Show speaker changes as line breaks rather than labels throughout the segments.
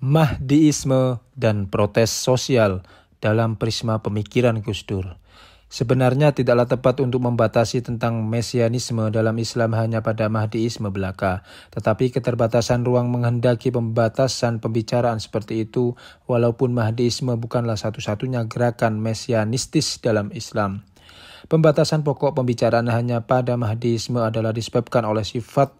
Mahdiisme dan protes sosial dalam prisma pemikiran Gus Dur. Sebenarnya tidaklah tepat untuk membatasi tentang mesianisme dalam Islam hanya pada Mahdiisme belaka, tetapi keterbatasan ruang menghendaki pembatasan pembicaraan seperti itu, walaupun Mahdiisme bukanlah satu-satunya gerakan mesianistis dalam Islam. Pembatasan pokok pembicaraan hanya pada Mahdiisme adalah disebabkan oleh sifatnya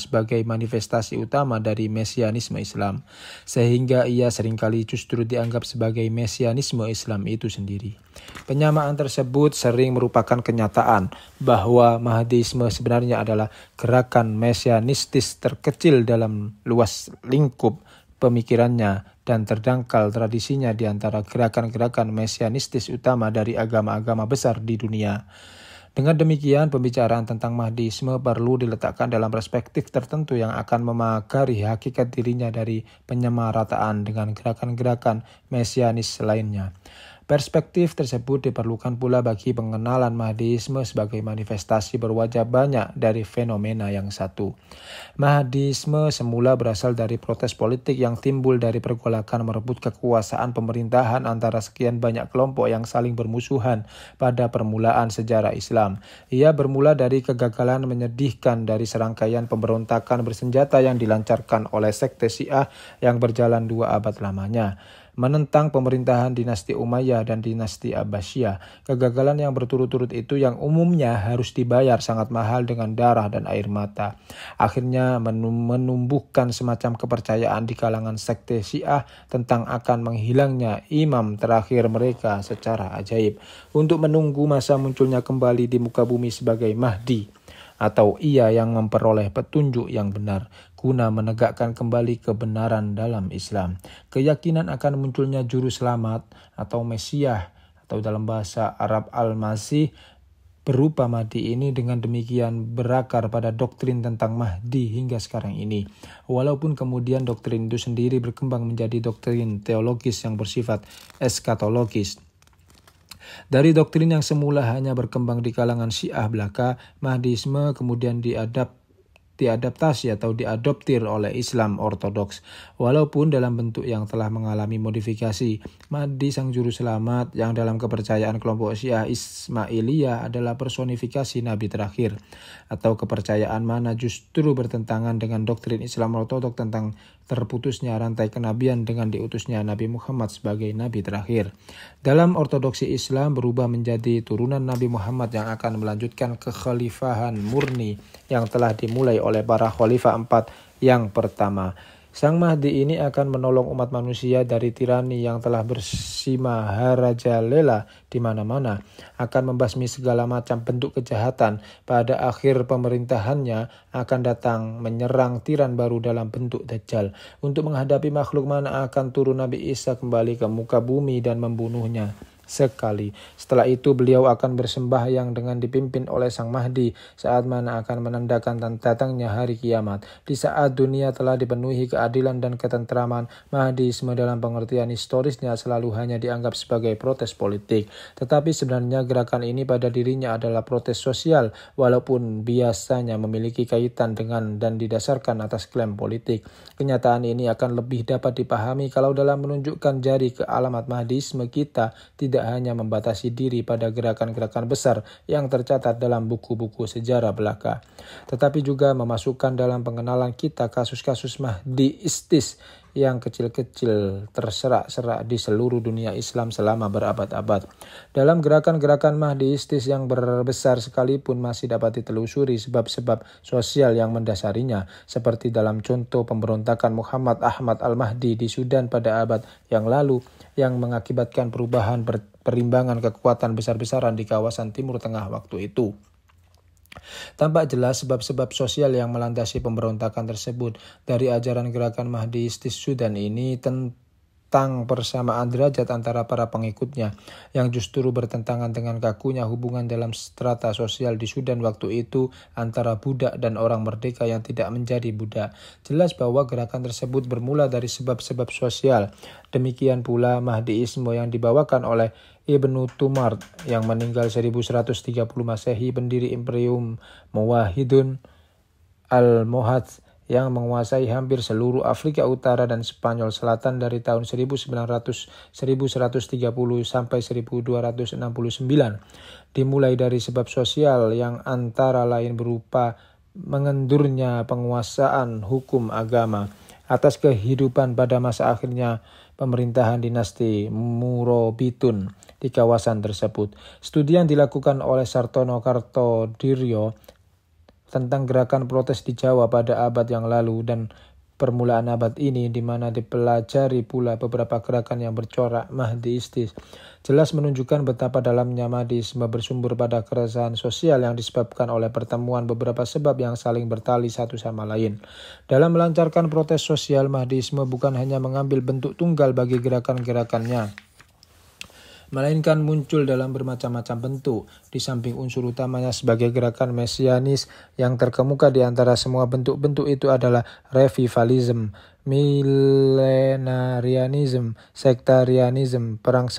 sebagai manifestasi utama dari mesianisme Islam, sehingga ia seringkali justru dianggap sebagai mesianisme Islam itu sendiri. Penyamaan tersebut sering merupakan kenyataan bahwa Mahdiisme sebenarnya adalah gerakan mesianistis terkecil dalam luas lingkup pemikirannya dan terdangkal tradisinya di antara gerakan-gerakan mesianistis utama dari agama-agama besar di dunia. Dengan demikian, pembicaraan tentang Mahdiisme perlu diletakkan dalam perspektif tertentu yang akan memagari hakikat dirinya dari penyamarataan dengan gerakan-gerakan mesianis lainnya. Perspektif tersebut diperlukan pula bagi pengenalan Mahdiisme sebagai manifestasi berwajah banyak dari fenomena yang satu. Mahdiisme semula berasal dari protes politik yang timbul dari pergolakan merebut kekuasaan pemerintahan antara sekian banyak kelompok yang saling bermusuhan pada permulaan sejarah Islam. Ia bermula dari kegagalan menyedihkan dari serangkaian pemberontakan bersenjata yang dilancarkan oleh sekte Syiah yang berjalan 2 abad lamanya, menentang pemerintahan dinasti Umayyah dan dinasti Abbasiyah. Kegagalan yang berturut-turut itu yang umumnya harus dibayar sangat mahal dengan darah dan air mata. Akhirnya menumbuhkan semacam kepercayaan di kalangan sekte Syiah tentang akan menghilangnya imam terakhir mereka secara ajaib, untuk menunggu masa munculnya kembali di muka bumi sebagai Mahdi, atau ia yang memperoleh petunjuk yang benar, guna menegakkan kembali kebenaran dalam Islam. Keyakinan akan munculnya juru selamat atau Mesiah, atau dalam bahasa Arab Al-Masih, berupa Mahdi ini dengan demikian berakar pada doktrin tentang Mahdi hingga sekarang ini. Walaupun kemudian doktrin itu sendiri berkembang menjadi doktrin teologis yang bersifat eskatologis. Dari doktrin yang semula hanya berkembang di kalangan Syiah belaka, Mahdiisme kemudian diadaptasi atau diadoptir oleh Islam Ortodoks. Walaupun dalam bentuk yang telah mengalami modifikasi, Mahdi sang juru selamat yang dalam kepercayaan kelompok Syiah Ismailiyah adalah personifikasi Nabi terakhir, atau kepercayaan mana justru bertentangan dengan doktrin Islam Ortodoks tentang terputusnya rantai kenabian dengan diutusnya Nabi Muhammad sebagai Nabi terakhir. Dalam ortodoksi Islam berubah menjadi turunan Nabi Muhammad yang akan melanjutkan kekhalifahan murni yang telah dimulai oleh para khalifah 4 yang pertama. Sang Mahdi ini akan menolong umat manusia dari tirani yang telah bersimaharajalela di mana-mana, akan membasmi segala macam bentuk kejahatan. Pada akhir pemerintahannya akan datang menyerang tiran baru dalam bentuk Dajjal. Untuk menghadapi makhluk mana akan turun Nabi Isa kembali ke muka bumi dan membunuhnya sekali. Setelah itu beliau akan bersembahyang dengan dipimpin oleh Sang Mahdi, saat mana akan menandakan datangnya hari kiamat. Di saat dunia telah dipenuhi keadilan dan ketentraman, Mahdiisme dalam pengertian historisnya selalu hanya dianggap sebagai protes politik. Tetapi sebenarnya gerakan ini pada dirinya adalah protes sosial, walaupun biasanya memiliki kaitan dengan dan didasarkan atas klaim politik. Kenyataan ini akan lebih dapat dipahami kalau dalam menunjukkan jari ke alamat Mahdiisme kita tidak hanya membatasi diri pada gerakan-gerakan besar yang tercatat dalam buku-buku sejarah belaka, tetapi juga memasukkan dalam pengenalan kita kasus-kasus Mahdiistis yang kecil-kecil terserak-serak di seluruh dunia Islam selama berabad-abad. Dalam gerakan-gerakan Mahdiistis yang berbesar sekalipun masih dapat ditelusuri sebab-sebab sosial yang mendasarinya, seperti dalam contoh pemberontakan Muhammad Ahmad Al-Mahdi di Sudan pada abad yang lalu, yang mengakibatkan perubahan perimbangan kekuatan besar-besaran di kawasan Timur Tengah waktu itu. Tampak jelas sebab-sebab sosial yang melandasi pemberontakan tersebut. Dari ajaran gerakan Mahdiistis Sudan ini tentang persamaan derajat antara para pengikutnya, yang justru bertentangan dengan kakunya hubungan dalam strata sosial di Sudan waktu itu antara budak dan orang merdeka yang tidak menjadi budak. Jelas bahwa gerakan tersebut bermula dari sebab-sebab sosial. Demikian pula Mahdiisme yang dibawakan oleh Ibnu Tumart yang meninggal 1130 Masehi, pendiri Imperium Muwahhidun Al-Mohad yang menguasai hampir seluruh Afrika Utara dan Spanyol Selatan dari tahun 1130 sampai 1269. Dimulai dari sebab sosial yang antara lain berupa mengendurnya penguasaan hukum agama atas kehidupan pada masa akhirnya pemerintahan dinasti Murobitun di kawasan tersebut. Studi yang dilakukan oleh Sartono Kartodiryo tentang gerakan protes di Jawa pada abad yang lalu dan permulaan abad ini, di mana dipelajari pula beberapa gerakan yang bercorak Mahdiistis, jelas menunjukkan betapa dalamnya Mahdiisme bersumber pada keresahan sosial yang disebabkan oleh pertemuan beberapa sebab yang saling bertali satu sama lain. Dalam melancarkan protes sosial, Mahdiisme bukan hanya mengambil bentuk tunggal bagi gerakan-gerakannya, melainkan muncul dalam bermacam-macam bentuk. Di samping unsur utamanya sebagai gerakan mesianis, yang terkemuka di antara semua bentuk-bentuk itu adalah revivalism, millenarianism, sektarianism, perang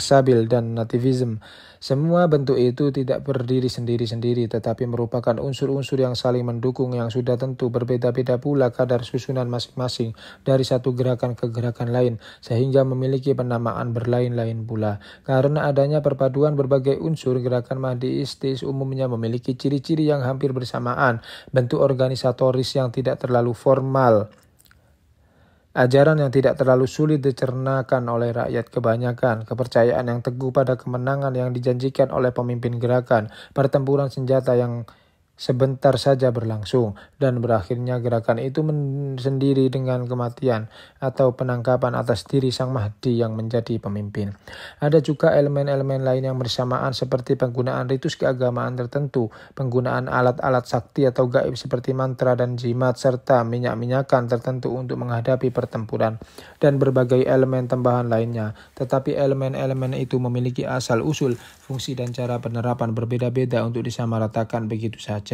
sabil, dan nativism. Semua bentuk itu tidak berdiri sendiri-sendiri, tetapi merupakan unsur-unsur yang saling mendukung, yang sudah tentu berbeda-beda pula kadar susunan masing-masing dari satu gerakan ke gerakan lain, sehingga memiliki penamaan berlain-lain pula. Karena adanya perpaduan berbagai unsur, gerakan Mahdiistis umumnya memiliki ciri-ciri yang hampir bersamaan, bentuk organisatoris yang tidak terlalu formal, ajaran yang tidak terlalu sulit dicernakan oleh rakyat kebanyakan, kepercayaan yang teguh pada kemenangan yang dijanjikan oleh pemimpin gerakan, pertempuran senjata yang sebentar saja berlangsung, dan berakhirnya gerakan itu sendiri dengan kematian atau penangkapan atas diri Sang Mahdi yang menjadi pemimpin. Ada juga elemen-elemen lain yang bersamaan seperti penggunaan ritus keagamaan tertentu, penggunaan alat-alat sakti atau gaib seperti mantra dan jimat, serta minyak-minyakan tertentu untuk menghadapi pertempuran, dan berbagai elemen tambahan lainnya. Tetapi elemen-elemen itu memiliki asal-usul, fungsi dan cara penerapan berbeda-beda untuk disamaratakan begitu saja.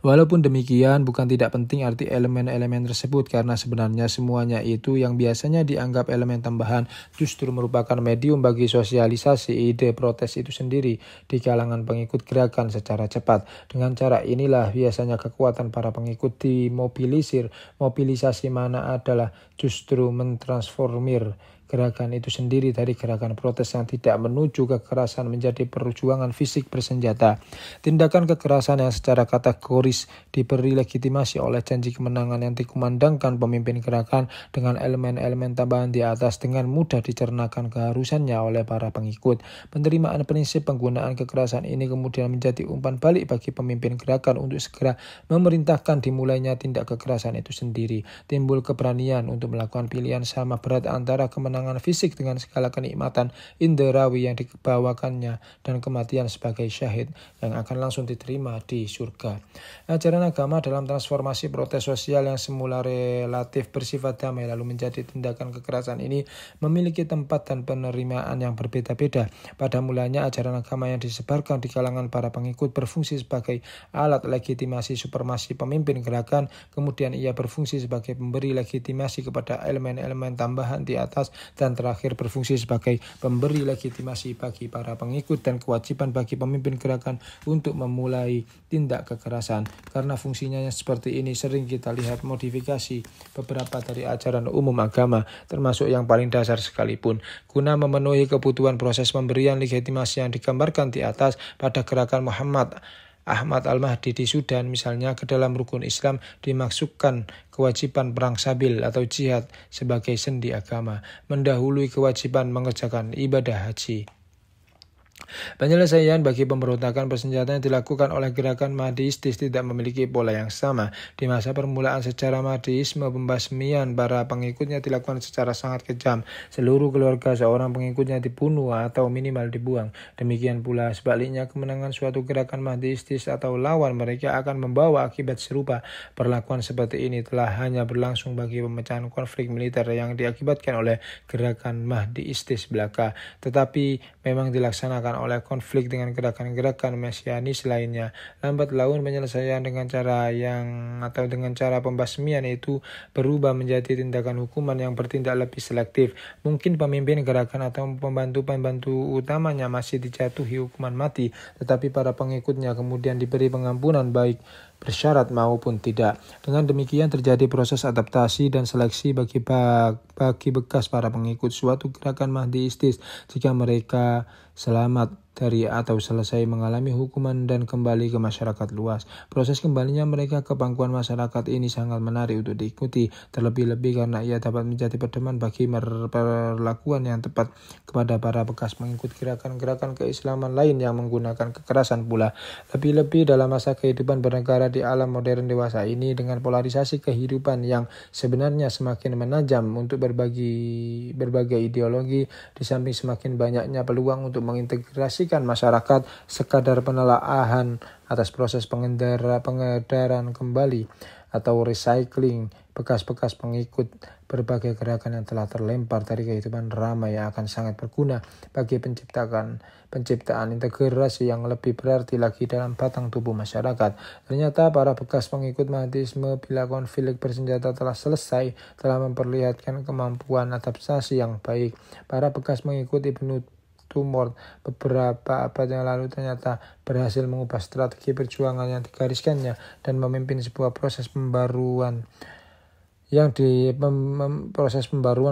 Walaupun demikian, bukan tidak penting arti elemen-elemen tersebut, karena sebenarnya semuanya itu yang biasanya dianggap elemen tambahan justru merupakan medium bagi sosialisasi ide protes itu sendiri di kalangan pengikut gerakan secara cepat. Dengan cara inilah biasanya kekuatan para pengikut dimobilisir. Mobilisasi mana adalah justru mentransformir gerakan itu sendiri dari gerakan protes yang tidak menuju kekerasan menjadi perjuangan fisik bersenjata. Tindakan kekerasan yang secara kategoris diberi legitimasi oleh janji kemenangan yang dikumandangkan pemimpin gerakan dengan elemen-elemen tambahan di atas dengan mudah dicernakan keharusannya oleh para pengikut. Penerimaan prinsip penggunaan kekerasan ini kemudian menjadi umpan balik bagi pemimpin gerakan untuk segera memerintahkan dimulainya tindak kekerasan itu sendiri. Timbul keberanian untuk melakukan pilihan sama berat antara kemenangan fisik dengan segala kenikmatan inderawi yang dibawakannya dan kematian sebagai syahid yang akan langsung diterima di surga. Ajaran agama dalam transformasi protes sosial yang semula relatif bersifat damai lalu menjadi tindakan kekerasan ini memiliki tempat dan penerimaan yang berbeda-beda. Pada mulanya ajaran agama yang disebarkan di kalangan para pengikut berfungsi sebagai alat legitimasi supremasi pemimpin gerakan, kemudian ia berfungsi sebagai pemberi legitimasi kepada elemen-elemen tambahan di atas, dan terakhir berfungsi sebagai pemberi legitimasi bagi para pengikut dan kewajiban bagi pemimpin gerakan untuk memulai tindak kekerasan. Karena fungsinya yang seperti ini sering kita lihat modifikasi beberapa dari ajaran umum agama, termasuk yang paling dasar sekalipun, guna memenuhi kebutuhan proses pemberian legitimasi yang digambarkan di atas pada gerakan Ahmad Al-Mahdi di Sudan misalnya. Ke dalam rukun Islam dimaksudkan kewajiban perang sabil atau jihad sebagai sendi agama, mendahului kewajiban mengerjakan ibadah haji. Penyelesaian bagi pemberontakan bersenjata yang dilakukan oleh gerakan Mahdiistis tidak memiliki pola yang sama. Di masa permulaan sejarah Mahdiisme, pembasmian para pengikutnya dilakukan secara sangat kejam. Seluruh keluarga seorang pengikutnya dibunuh atau minimal dibuang. Demikian pula sebaliknya, kemenangan suatu gerakan Mahdiistis atau lawan mereka akan membawa akibat serupa. Perlakuan seperti ini telah hanya berlangsung bagi pemecahan konflik militer yang diakibatkan oleh gerakan Mahdiistis belaka, tetapi memang dilaksanakan oleh konflik dengan gerakan-gerakan mesianis lainnya. Lambat laun penyelesaian dengan cara pembasmian itu berubah menjadi tindakan hukuman yang bertindak lebih selektif. Mungkin pemimpin gerakan atau pembantu-pembantu utamanya masih dijatuhi hukuman mati, tetapi para pengikutnya kemudian diberi pengampunan baik bersyarat maupun tidak. Dengan demikian terjadi proses adaptasi dan seleksi bagi bekas para pengikut suatu gerakan Mahdiistis jika mereka selamat dari atau selesai mengalami hukuman dan kembali ke masyarakat luas. Proses kembalinya mereka ke pangkuan masyarakat ini sangat menarik untuk diikuti, terlebih-lebih karena ia dapat menjadi pedoman bagi perlakuan yang tepat kepada para bekas pengikut gerakan-gerakan keislaman lain yang menggunakan kekerasan pula. Lebih-lebih dalam masa kehidupan bernegara di alam modern dewasa ini dengan polarisasi kehidupan yang sebenarnya semakin menajam untuk berbagai ideologi, di samping semakin banyaknya peluang untuk mengintegrasikan masyarakat, sekadar penelaahan atas proses pengedaran kembali atau recycling bekas-bekas pengikut berbagai gerakan yang telah terlempar dari kehidupan ramai yang akan sangat berguna bagi penciptaan integrasi yang lebih berarti lagi dalam batang tubuh masyarakat. Ternyata para bekas pengikut Mahdiisme bila konflik bersenjata telah selesai telah memperlihatkan kemampuan adaptasi yang baik. Para bekas pengikut Ibnu Tumor beberapa abad yang lalu ternyata berhasil mengubah strategi perjuangan yang digariskannya dan memimpin sebuah proses pembaruan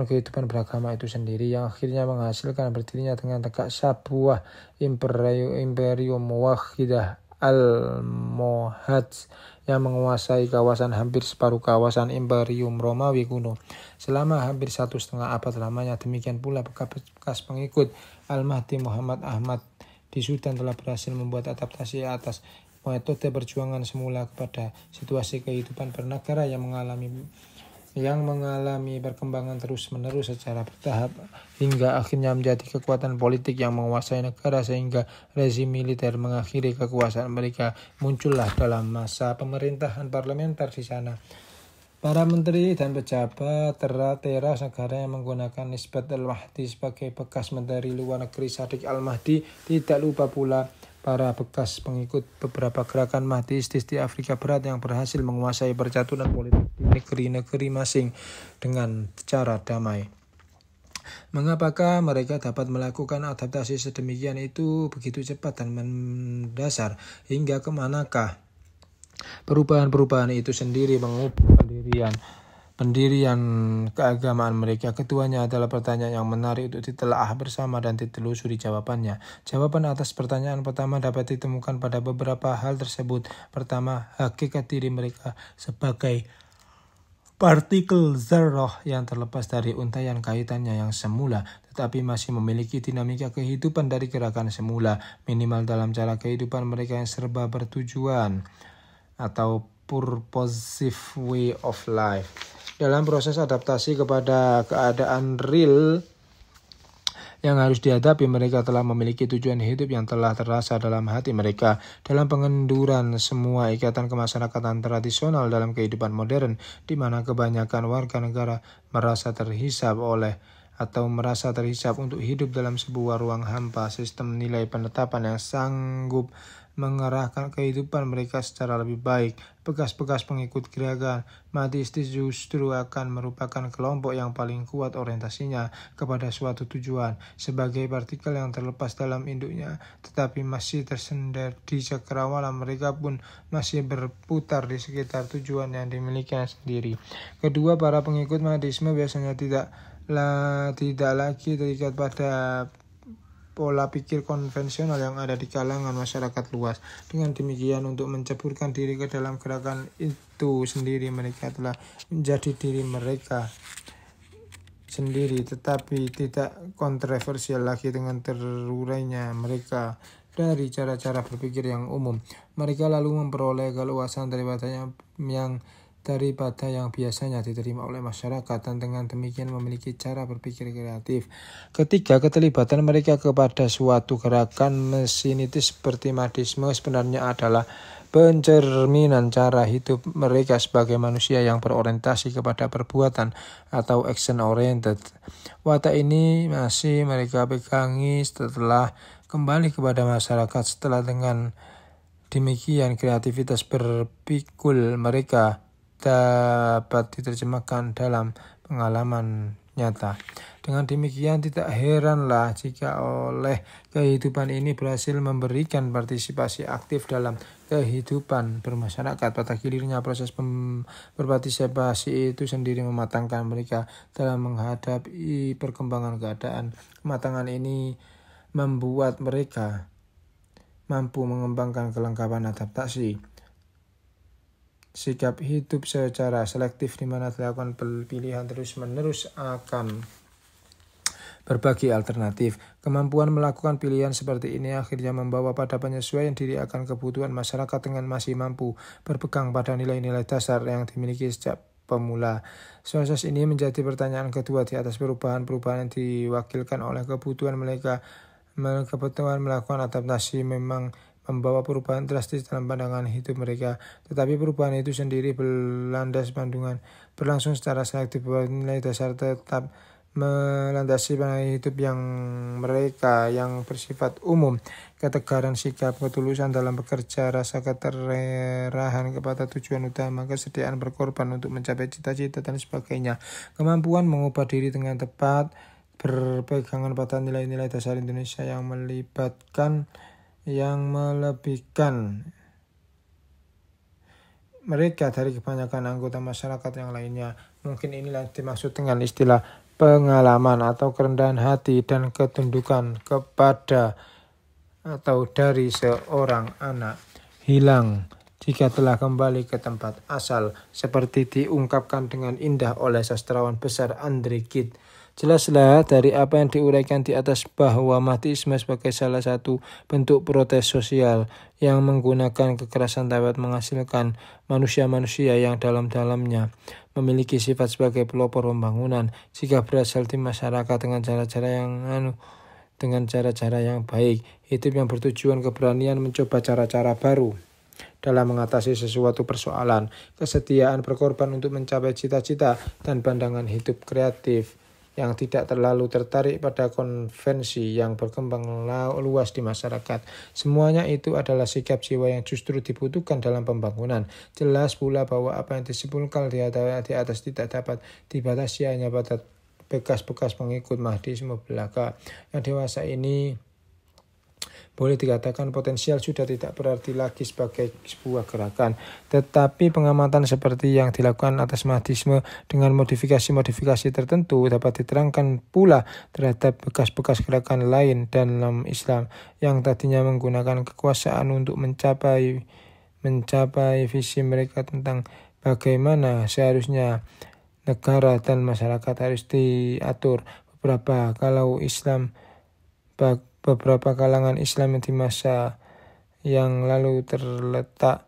kehidupan beragama itu sendiri yang akhirnya menghasilkan berdirinya dengan tegak sebuah imperium muwahhidah al-Mohaj yang menguasai kawasan hampir separuh kawasan Imperium Romawi kuno selama hampir 1,5 abad lamanya. Demikian pula bekas pengikut Al-Mahdi Muhammad Ahmad di Sudan telah berhasil membuat adaptasi atas metode perjuangan semula kepada situasi kehidupan bernegara yang mengalami perkembangan terus-menerus secara bertahap hingga akhirnya menjadi kekuatan politik yang menguasai negara sehingga rezim militer mengakhiri kekuasaan mereka. Muncullah dalam masa pemerintahan parlementer di sana para menteri dan pejabat teras negara yang menggunakan nisbat al-Mahdi sebagai bekas menteri luar negeri Sadiq al-Mahdi. Tidak lupa pula para bekas pengikut beberapa gerakan Mahdiistis di Afrika Barat yang berhasil menguasai percaturan politik di negeri-negeri masing dengan cara damai. Mengapakah mereka dapat melakukan adaptasi sedemikian itu begitu cepat dan mendasar? Hingga kemanakah perubahan-perubahan itu sendiri mengubah pendirian keagamaan mereka? Keduanya adalah pertanyaan yang menarik untuk ditelaah bersama dan ditelusuri jawabannya. Jawaban atas pertanyaan pertama dapat ditemukan pada beberapa hal tersebut. Pertama, hakikat diri mereka sebagai partikel zarrah yang terlepas dari untaian kaitannya yang semula, tetapi masih memiliki dinamika kehidupan dari gerakan semula, minimal dalam cara kehidupan mereka yang serba bertujuan atau purposive way of life. Dalam proses adaptasi kepada keadaan real yang harus dihadapi, mereka telah memiliki tujuan hidup yang telah terasa dalam hati mereka. Dalam pengenduran semua ikatan kemasyarakatan tradisional dalam kehidupan modern, di mana kebanyakan warga negara merasa terhisap untuk hidup dalam sebuah ruang hampa, sistem nilai penetapan yang sanggup mengarahkan kehidupan mereka secara lebih baik. Bekas-bekas pengikut gerakan Mahdiistis justru akan merupakan kelompok yang paling kuat orientasinya kepada suatu tujuan sebagai partikel yang terlepas dalam induknya, tetapi masih tersender di cakrawala. Mereka pun masih berputar di sekitar tujuan yang dimilikinya sendiri. Kedua, para pengikut Mahdiisme biasanya tidak lagi terikat pada pola pikir konvensional yang ada di kalangan masyarakat luas. Dengan demikian, untuk menceburkan diri ke dalam gerakan itu sendiri, mereka telah menjadi diri mereka sendiri, tetapi tidak kontroversial lagi dengan terurainya mereka dari cara-cara berpikir yang umum. Mereka lalu memperoleh keluasan daripada yang biasanya diterima oleh masyarakat dan dengan demikian memiliki cara berpikir kreatif. Ketiga, keterlibatan mereka kepada suatu gerakan mesinitis seperti Mahdiisme sebenarnya adalah pencerminan cara hidup mereka sebagai manusia yang berorientasi kepada perbuatan atau action oriented. Watak ini masih mereka pegangi setelah kembali kepada masyarakat. Setelah dengan demikian kreativitas berpikul mereka dapat diterjemahkan dalam pengalaman nyata. Dengan demikian tidak heranlah jika oleh kehidupan ini berhasil memberikan partisipasi aktif dalam kehidupan bermasyarakat. Pada gilirannya proses berpartisipasi itu sendiri mematangkan mereka dalam menghadapi perkembangan keadaan. Kematangan ini membuat mereka mampu mengembangkan kelengkapan adaptasi. Sikap hidup secara selektif di mana dilakukan pilihan terus-menerus akan berbagi alternatif. Kemampuan melakukan pilihan seperti ini akhirnya membawa pada penyesuaian diri akan kebutuhan masyarakat dengan masih mampu berpegang pada nilai-nilai dasar yang dimiliki sejak pemula. Proses ini menjadi pertanyaan kedua di atas perubahan-perubahan yang diwakilkan oleh kebutuhan mereka. Kebutuhan melakukan adaptasi memang membawa perubahan drastis dalam pandangan hidup mereka, tetapi perubahan itu sendiri berlandas berlangsung secara selektif bahwa nilai dasar tetap melandasi pandangan hidup yang mereka yang bersifat umum, ketegaran sikap, ketulusan dalam bekerja, rasa ketererahan kepada tujuan utama, kesediaan berkorban untuk mencapai cita-cita dan sebagainya, kemampuan mengubah diri dengan tepat, berpegangan pada nilai-nilai dasar Indonesia yang melebihkan mereka dari kebanyakan anggota masyarakat yang lainnya. Mungkin inilah dimaksud dengan istilah pengalaman atau kerendahan hati dan ketundukan kepada atau dari seorang anak hilang jika telah kembali ke tempat asal, seperti diungkapkan dengan indah oleh sastrawan besar Andrew Gide. Jelaslah dari apa yang diuraikan di atas bahwa Mahdiisme sebagai salah satu bentuk protes sosial yang menggunakan kekerasan dapat menghasilkan manusia-manusia yang dalam-dalamnya memiliki sifat sebagai pelopor pembangunan jika berasal di masyarakat dengan cara-cara yang baik, hidup yang bertujuan, keberanian mencoba cara-cara baru dalam mengatasi sesuatu persoalan, kesetiaan berkorban untuk mencapai cita-cita, dan pandangan hidup kreatif yang tidak terlalu tertarik pada konvensi yang berkembang luas di masyarakat. Semuanya itu adalah sikap jiwa yang justru dibutuhkan dalam pembangunan. Jelas pula bahwa apa yang disebutkan di atas tidak dapat dibatasi hanya pada bekas-bekas pengikut Mahdiisme belaka. Yang dewasa ini boleh dikatakan potensial sudah tidak berarti lagi sebagai sebuah gerakan. Tetapi pengamatan seperti yang dilakukan atas Mahdiisme dengan modifikasi-modifikasi tertentu dapat diterangkan pula terhadap bekas-bekas gerakan lain dalam Islam yang tadinya menggunakan kekuasaan untuk mencapai visi mereka tentang bagaimana seharusnya negara dan masyarakat harus diatur. Beberapa kalangan Islam di masa yang lalu telah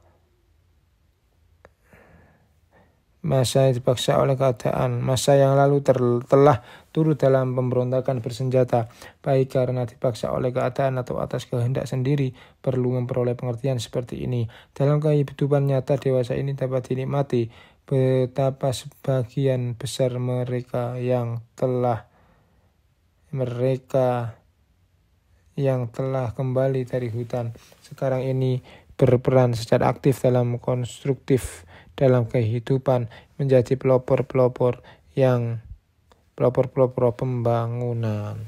turut dalam pemberontakan bersenjata, baik karena dipaksa oleh keadaan atau atas kehendak sendiri, perlu memperoleh pengertian seperti ini. Dalam kehidupan nyata dewasa ini dapat dinikmati betapa sebagian besar mereka yang telah kembali dari hutan sekarang ini berperan secara aktif dalam konstruktif dalam kehidupan, menjadi pelopor pembangunan.